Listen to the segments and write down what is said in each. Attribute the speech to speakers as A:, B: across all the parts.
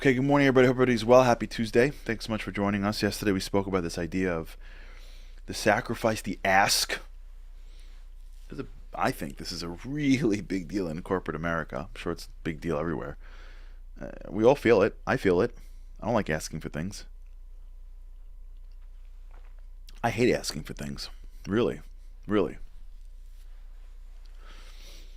A: Okay, good morning, everybody. Hope everybody's well. Happy Tuesday. Thanks so much for joining us. Yesterday we spoke about this idea of the sacrifice, the ask. I think this is a really big deal in corporate America. I'm sure it's a big deal everywhere. We all feel it. I feel it. I don't like asking for things. I hate asking for things. Really. Really.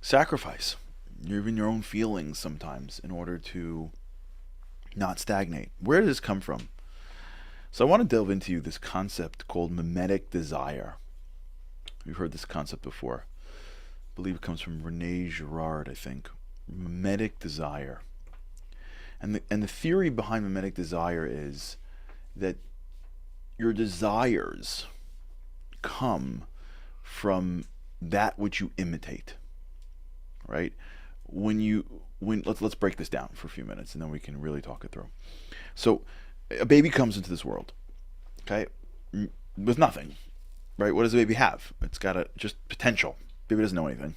A: Sacrifice. Even your own feelings sometimes in order to not stagnate. Where does this come from? So I want to delve into this concept called mimetic desire. You've heard this concept before. I believe it comes from Rene Girard, I think. Mimetic desire. And the theory behind mimetic desire is that your desires come from that which you imitate. Right? Let's break this down for a few minutes and then we can really talk it through. So a baby comes into this world, okay, with nothing, right? What does a baby have? It's got just potential. Baby doesn't know anything.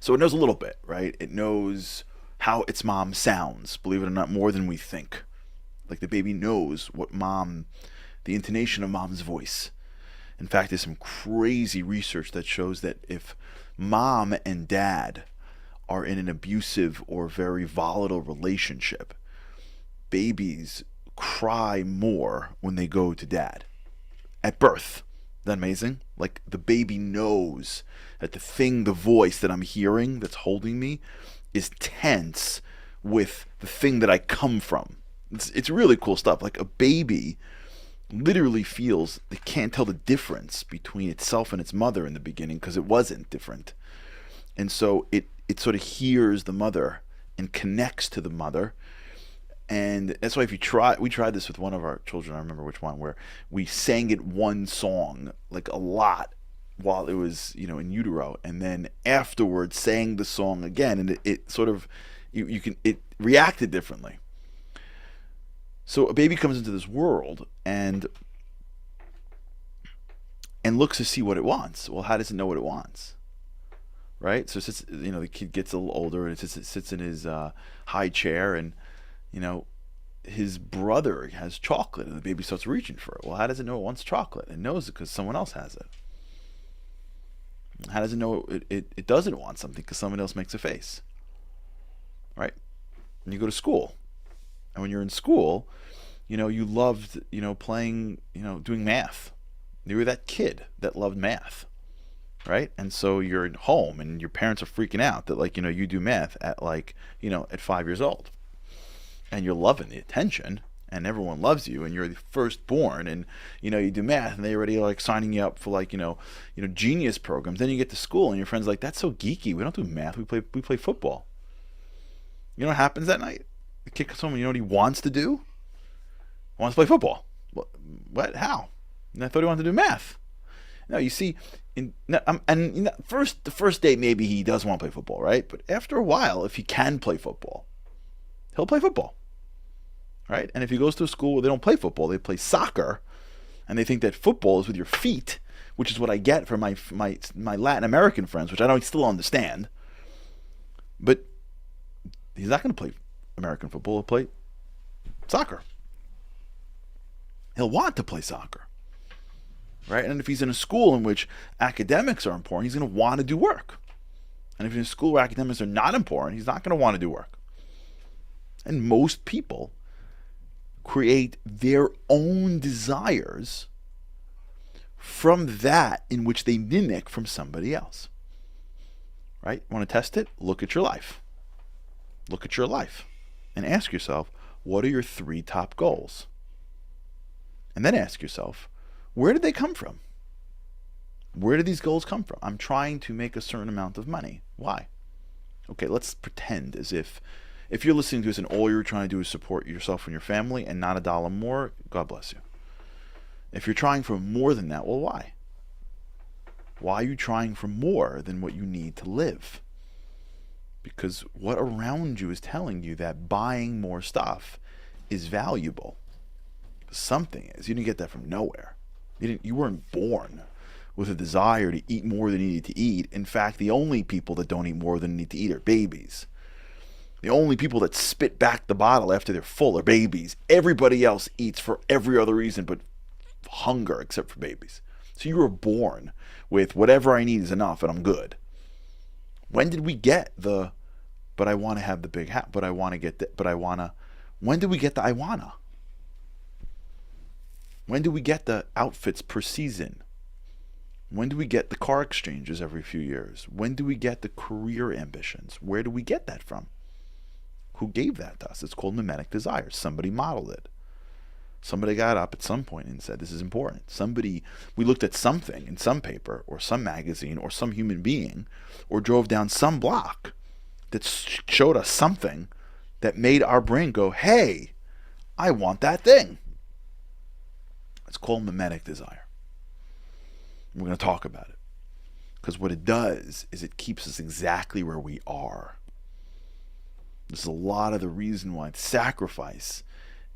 A: So it knows a little bit, right? It knows how its mom sounds, believe it or not, more than we think. Like the baby knows the intonation of mom's voice. In fact, there's some crazy research that shows that if mom and dad are in an abusive or very volatile relationship, babies cry more when they go to dad at birth. Isn't that amazing? Like the baby knows that the voice that I'm hearing that's holding me is tense with the thing that I come from. It's really cool stuff. Like a baby literally feels, it can't tell the difference between itself and its mother in the beginning because it wasn't different. And so it sort of hears the mother and connects to the mother. And that's why we tried this with one of our children, I remember which one, where we sang it one song like a lot while it was, in utero, and then afterwards sang the song again, and it sort of, it reacted differently. So a baby comes into this world and looks to see what it wants. Well, how does it know what it wants? Right? So the kid gets a little older and it sits in his high chair, and his brother has chocolate, and the baby starts reaching for it. Well, how does it know it wants chocolate? It knows it because someone else has it. How does it know it doesn't want something? Because someone else makes a face. Right? And you go to school, and when you're in school, you loved playing, doing math. You were that kid that loved math. Right? And so you're at home and your parents are freaking out that you do math at at 5 years old. And you're loving the attention and everyone loves you and you're the firstborn and you do math and they already signing you up for genius programs. Then you get to school and your friends that's so geeky. We don't do math. We play football. You know what happens that night? The kid comes home and you know what he wants to do? He wants to play football. What? How? And I thought he wanted to do math. No, you see, the first day maybe he does want to play football, right? But after a while, if he can play football, he'll play football, right? And if he goes to a school where they don't play football, they play soccer, and they think that football is with your feet, which is what I get from my Latin American friends, which I don't still understand. But he's not going to play American football. He'll play soccer. He'll want to play soccer. Right? And if he's in a school in which academics are important, he's going to want to do work. And if he's in a school where academics are not important, he's not going to want to do work. And most people create their own desires from that in which they mimic from somebody else. Right? Want to test it? Look at your life. Look at your life and ask yourself, what are your 3 top goals? And then ask yourself, where did they come from? Where did these goals come from? I'm trying to make a certain amount of money. Why? Okay, let's pretend as if you're listening to this and all you're trying to do is support yourself and your family and not a dollar more, God bless you. If you're trying for more than that, well, why? Why are you trying for more than what you need to live? Because what around you is telling you that buying more stuff is valuable. Something is. You didn't get that from nowhere. You weren't born with a desire to eat more than you need to eat. In fact, the only people that don't eat more than they need to eat are babies. The only people that spit back the bottle after they're full are babies. Everybody else eats for every other reason but hunger, except for babies. So you were born with whatever I need is enough and I'm good. When did we get the, but I want to have the big hat, but I want to get the, but I want to, when did we get the I wanna? When do we get the outfits per season? When do we get the car exchanges every few years? When do we get the career ambitions? Where do we get that from? Who gave that to us? It's called Mimetic Desire. Somebody modeled it. Somebody got up at some point and said, this is important. We looked at something in some paper or some magazine or some human being or drove down some block that showed us something that made our brain go, hey, I want that thing. It's called Mimetic Desire. We're going to talk about it. Because what it does is it keeps us exactly where we are. This is a lot of the reason why sacrifice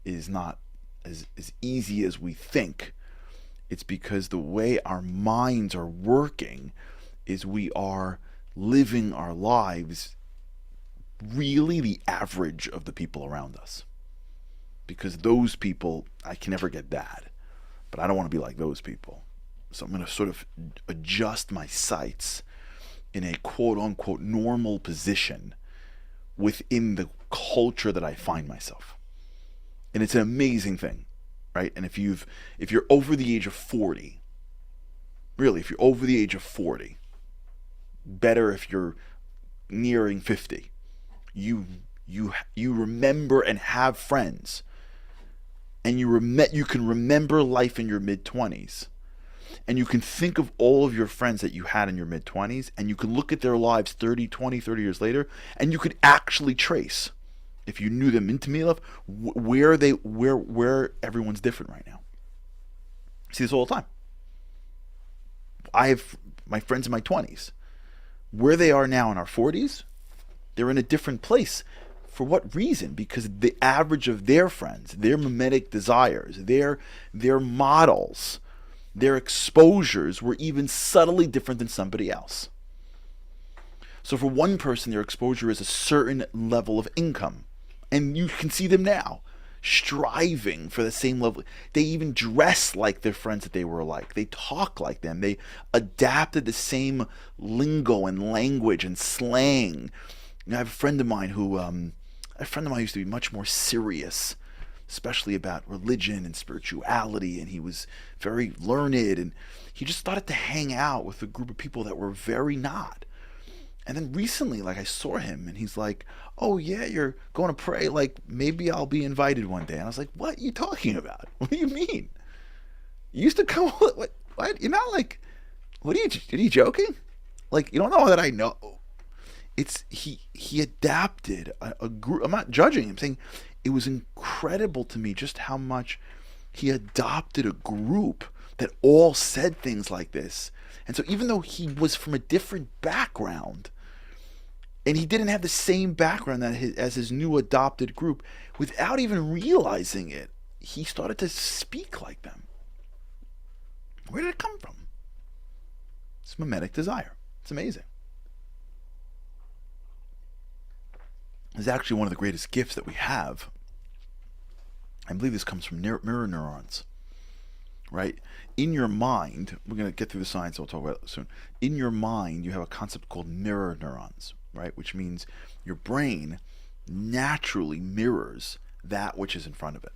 A: is not as easy as we think. It's because the way our minds are working is we are living our lives really the average of the people around us. Because those people, I can never get that. But I don't want to be like those people. So I'm going to sort of adjust my sights in a quote-unquote normal position within the culture that I find myself. And it's an amazing thing, right? And if you're over the age of 40, really, if you're over the age of 40, better if you're nearing 50, you remember and have friends, and you can remember life in your mid-20s. And you can think of all of your friends that you had in your mid-20s, and you can look at their lives 30 years later, and you could actually trace, if you knew them intimately enough, where everyone's different right now. I see this all the time. I have my friends in my 20s. Where they are now in our 40s, they're in a different place. For what reason? Because the average of their friends, their mimetic desires, their models, their exposures were even subtly different than somebody else. So for one person, their exposure is a certain level of income. And you can see them now, striving for the same level. They even dress like their friends that they were like. They talk like them. They adapted the same lingo and language and slang. I have a friend of mine who used to be much more serious, especially about religion and spirituality, and he was very learned, and he just started to hang out with a group of people that were very not. And then recently, I saw him, and he's like, oh yeah, you're going to pray, maybe I'll be invited one day. And I was like, what are you talking about? What do you mean? You used to come, what? You're not are you joking? You don't know that I know. It's, he adapted a group. I'm not judging him, I'm saying, it was incredible to me just how much he adopted a group that all said things like this. And so even though he was from a different background, and he didn't have the same background as his new adopted group, without even realizing it, he started to speak like them. Where did it come from? It's mimetic desire. It's amazing. Is actually one of the greatest gifts that we have. I believe this comes from Neuro Neurons, right? In your mind, we're going to get through the science, we'll talk about it soon. In your mind, you have a concept called mirror neurons, right? Which means your brain naturally mirrors that which is in front of it,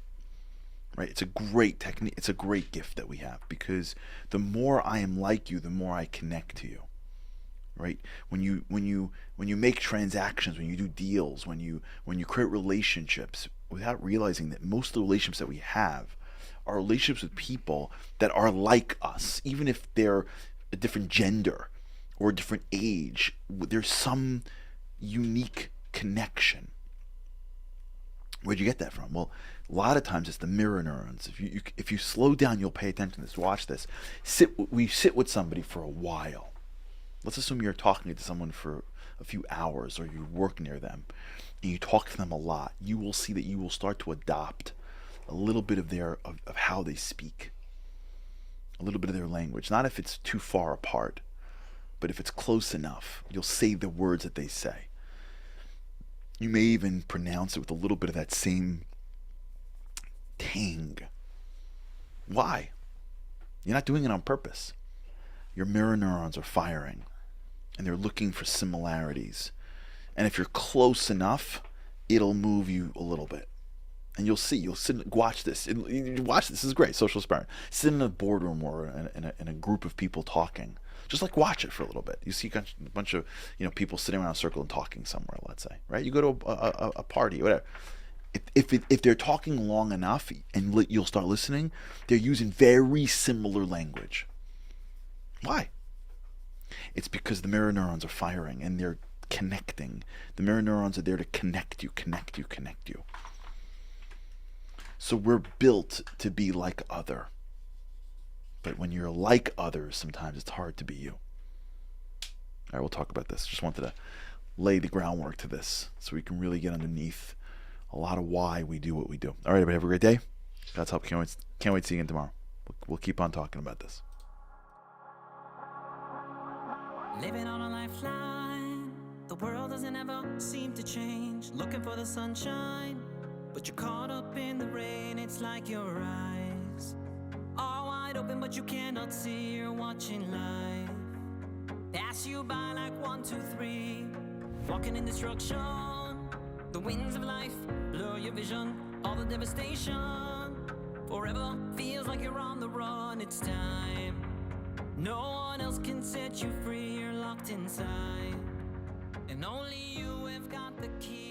A: right? It's a great technique. It's a great gift that we have, because the more I am like you, the more I connect to you. Right? When you make transactions, when you do deals, when you create relationships, without realizing that most of the relationships that we have are relationships with people that are like us, even if they're a different gender or a different age, there's some unique connection. Where'd you get that from? Well, a lot of times it's the mirror neurons. If you slow down, you'll pay attention to this. Watch this. We sit with somebody for a while. Let's assume you're talking to someone for a few hours, or you work near them, and you talk to them a lot. You will see that you will start to adopt a little bit of of how they speak, a little bit of their language. Not if it's too far apart, but if it's close enough, you'll say the words that they say. You may even pronounce it with a little bit of that same tang. Why? You're not doing it on purpose. Your mirror neurons are firing, and they're looking for similarities. And if you're close enough, it'll move you a little bit. And you'll see, watch this. Watch this is great, social experiment. Sit in a boardroom or in a group of people talking. Just like watch it for a little bit. You see a bunch of people sitting around a circle and talking somewhere, let's say, right? You go to a party, whatever. If they're talking long enough and you'll start listening, they're using very similar language. Why? It's because the mirror neurons are firing and they're connecting. The mirror neurons are there to connect you. So we're built to be like other. But when you're like others, sometimes it's hard to be you. All right, we'll talk about this. Just wanted to lay the groundwork to this so we can really get underneath a lot of why we do what we do. All right, everybody, have a great day. God's help. Can't wait to see you again tomorrow. We'll keep on talking about this.
B: Living on a lifeline, the world doesn't ever seem to change. Looking for the sunshine, but you're caught up in the rain. It's like your eyes are wide open, but you cannot see. You're watching life pass you by like 1, 2, 3. Walking in destruction, the winds of life blur your vision. All the devastation forever feels like you're on the run. It's time. No one else can set you free. You're locked inside, and only you have got the key.